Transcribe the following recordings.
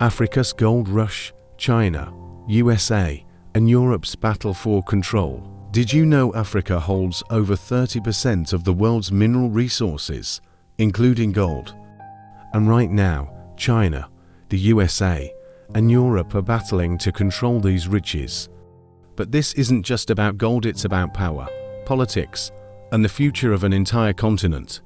Africa's gold rush, China, USA, and Europe's battle for control. Did you know Africa holds over 30% of the world's mineral resources, including gold? And right now, China, the USA, and Europe are battling to control these riches. But this isn't just about gold, it's about power, politics, and the future of an entire continent.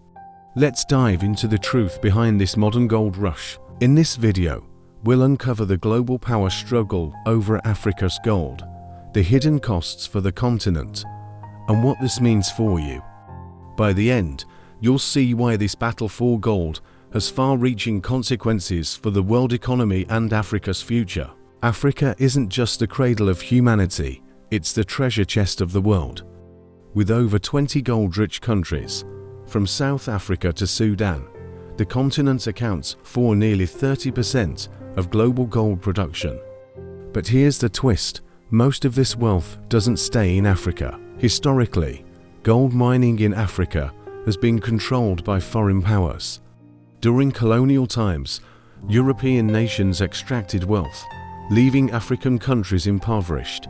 Let's dive into the truth behind this modern gold rush. In this video, we'll uncover the global power struggle over Africa's gold, the hidden costs for the continent, and what this means for you. By the end, you'll see why this battle for gold has far-reaching consequences for the world economy and Africa's future. Africa isn't just the cradle of humanity, it's the treasure chest of the world. With over 20 gold-rich countries, from South Africa to Sudan, the continent accounts for nearly 30% of global gold production. But here's the twist: most of this wealth doesn't stay in Africa. Historically, gold mining in Africa has been controlled by foreign powers. During colonial times, European nations extracted wealth, leaving African countries impoverished.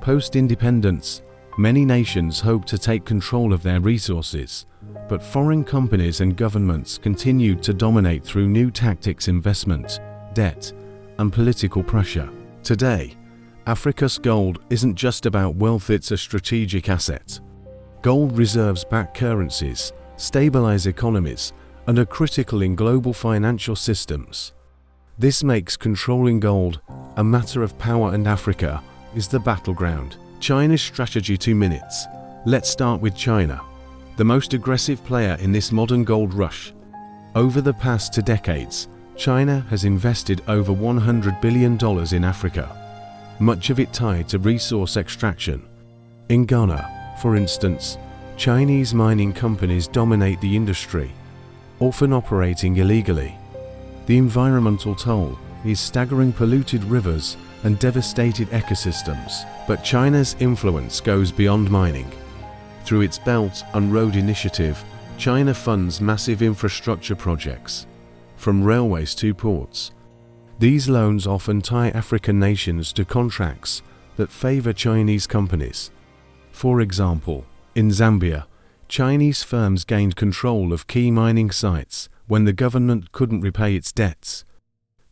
Post-independence, many nations hoped to take control of their resources, but foreign companies and governments continued to dominate through new tactics: investment, debt, and political pressure. Today, Africa's gold isn't just about wealth, it's a strategic asset. Gold reserves back currencies, stabilize economies, and are critical in global financial systems. This makes controlling gold a matter of power, and Africa is the battleground. China's strategy: 2 minutes. Let's start with China, the most aggressive player in this modern gold rush. Over the past 2 decades, China has invested over $100 billion in Africa, much of it tied to resource extraction. In Ghana, for instance, Chinese mining companies dominate the industry, often operating illegally. The environmental toll is staggering: polluted rivers and devastated ecosystems. But China's influence goes beyond mining. Through its Belt and Road Initiative, China funds massive infrastructure projects, from railways to ports. These loans often tie African nations to contracts that favor Chinese companies. For example, in Zambia, Chinese firms gained control of key mining sites when the government couldn't repay its debts.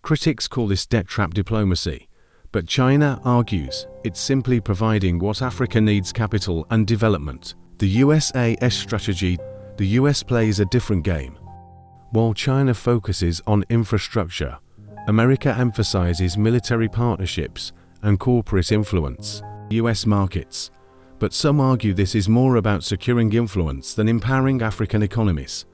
Critics call this debt trap diplomacy, but China argues it's simply providing what Africa needs: capital and development. The US's strategy: the US plays a different game. While China focuses on infrastructure, America emphasizes military partnerships and corporate influence. US markets. But some argue this is more about securing influence than empowering African economies.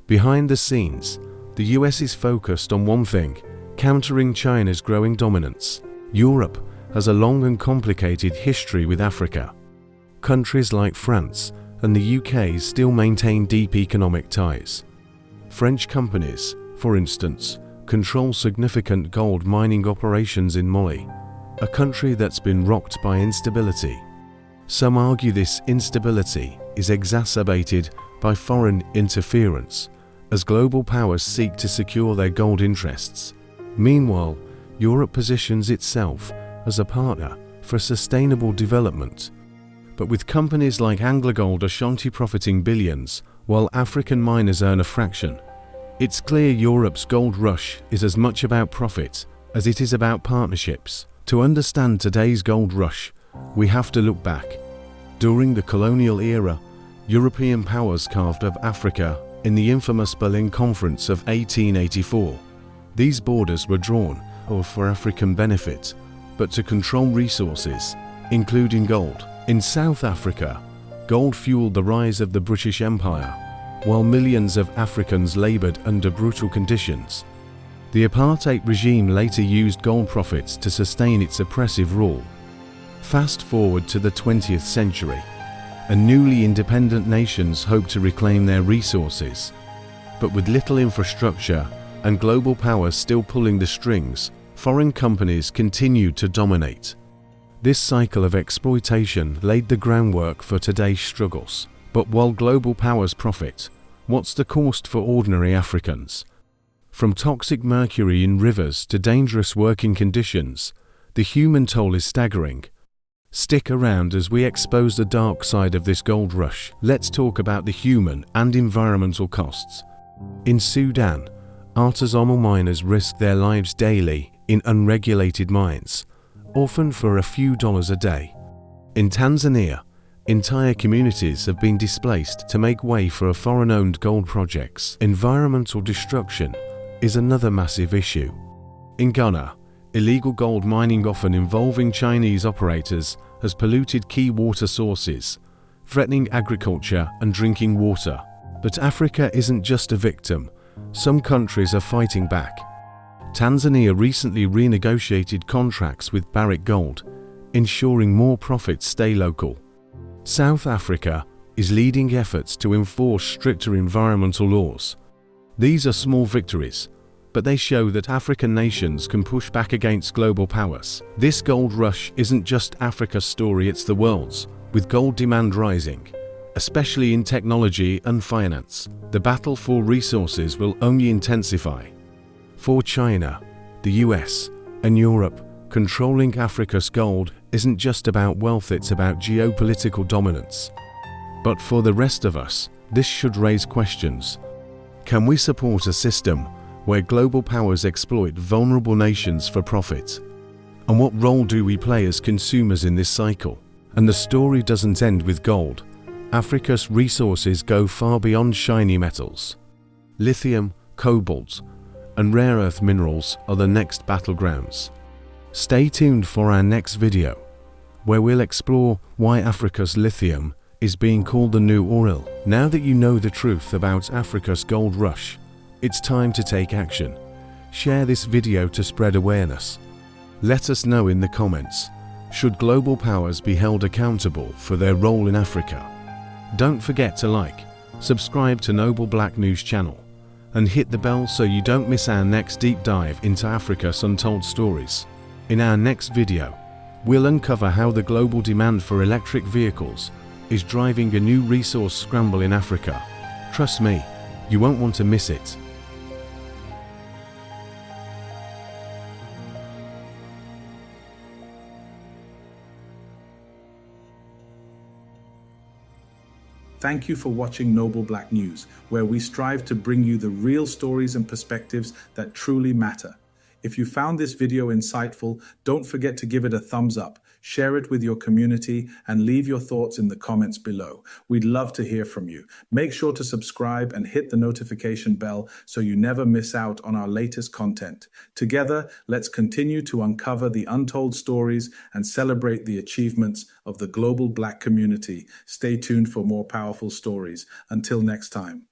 Behind the scenes, the US is focused on one thing: countering China's growing dominance. Europe has a long and complicated history with Africa. Countries like France and the UK still maintain deep economic ties. French companies, for instance, control significant gold mining operations in Mali, a country that's been rocked by instability. Some argue this instability is exacerbated by foreign interference, as global powers seek to secure their gold interests. Meanwhile, Europe positions itself as a partner for sustainable development. But with companies like AngloGold Ashanti profiting billions, while African miners earn a fraction, it's clear Europe's gold rush is as much about profit as it is about partnerships. To understand today's gold rush, we have to look back. During the colonial era, European powers carved up Africa in the infamous Berlin Conference of 1884. These borders were drawn not for African benefit, but to control resources, including gold. In South Africa, gold fueled the rise of the British Empire, while millions of Africans labored under brutal conditions. The apartheid regime later used gold profits to sustain its oppressive rule. Fast forward to the 20th century, and newly independent nations hope to reclaim their resources. But with little infrastructure and global powers still pulling the strings, foreign companies continued to dominate. This cycle of exploitation laid the groundwork for today's struggles. But while global powers profit, what's the cost for ordinary Africans? From toxic mercury in rivers to dangerous working conditions, the human toll is staggering. Stick around as we expose the dark side of this gold rush. Let's talk about the human and environmental costs. In Sudan, artisanal miners risk their lives daily in unregulated mines, often for a few dollars a day. In Tanzania, entire communities have been displaced to make way for foreign-owned gold projects. Environmental destruction is another massive issue. In Ghana, illegal gold mining, often involving Chinese operators, has polluted key water sources, threatening agriculture and drinking water. But Africa isn't just a victim. Some countries are fighting back. Tanzania recently renegotiated contracts with Barrick Gold, ensuring more profits stay local. South Africa is leading efforts to enforce stricter environmental laws. These are small victories, but they show that African nations can push back against global powers. This gold rush isn't just Africa's story, it's the world's. With gold demand rising, especially in technology and finance, the battle for resources will only intensify. For China, the US, and Europe, controlling Africa's gold isn't just about wealth, it's about geopolitical dominance. But for the rest of us, this should raise questions. Can we support a system where global powers exploit vulnerable nations for profit? And what role do we play as consumers in this cycle? And the story doesn't end with gold. Africa's resources go far beyond shiny metals. Lithium, cobalt, and rare earth minerals are the next battlegrounds. Stay tuned for our next video, where we'll explore why Africa's lithium is being called the new oil. Now that you know the truth about Africa's gold rush, it's time to take action. Share this video to spread awareness. Let us know in the comments, should global powers be held accountable for their role in Africa? Don't forget to like, subscribe to Noble Black News channel, and hit the bell so you don't miss our next deep dive into Africa's untold stories. In our next video, we'll uncover how the global demand for electric vehicles is driving a new resource scramble in Africa. Trust me, you won't want to miss it. Thank you for watching Noble Black News, where we strive to bring you the real stories and perspectives that truly matter. If you found this video insightful, don't forget to give it a thumbs up, share it with your community, and leave your thoughts in the comments below. We'd love to hear from you. Make sure to subscribe and hit the notification bell so you never miss out on our latest content. Together, let's continue to uncover the untold stories and celebrate the achievements of the global Black community. Stay tuned for more powerful stories. Until next time.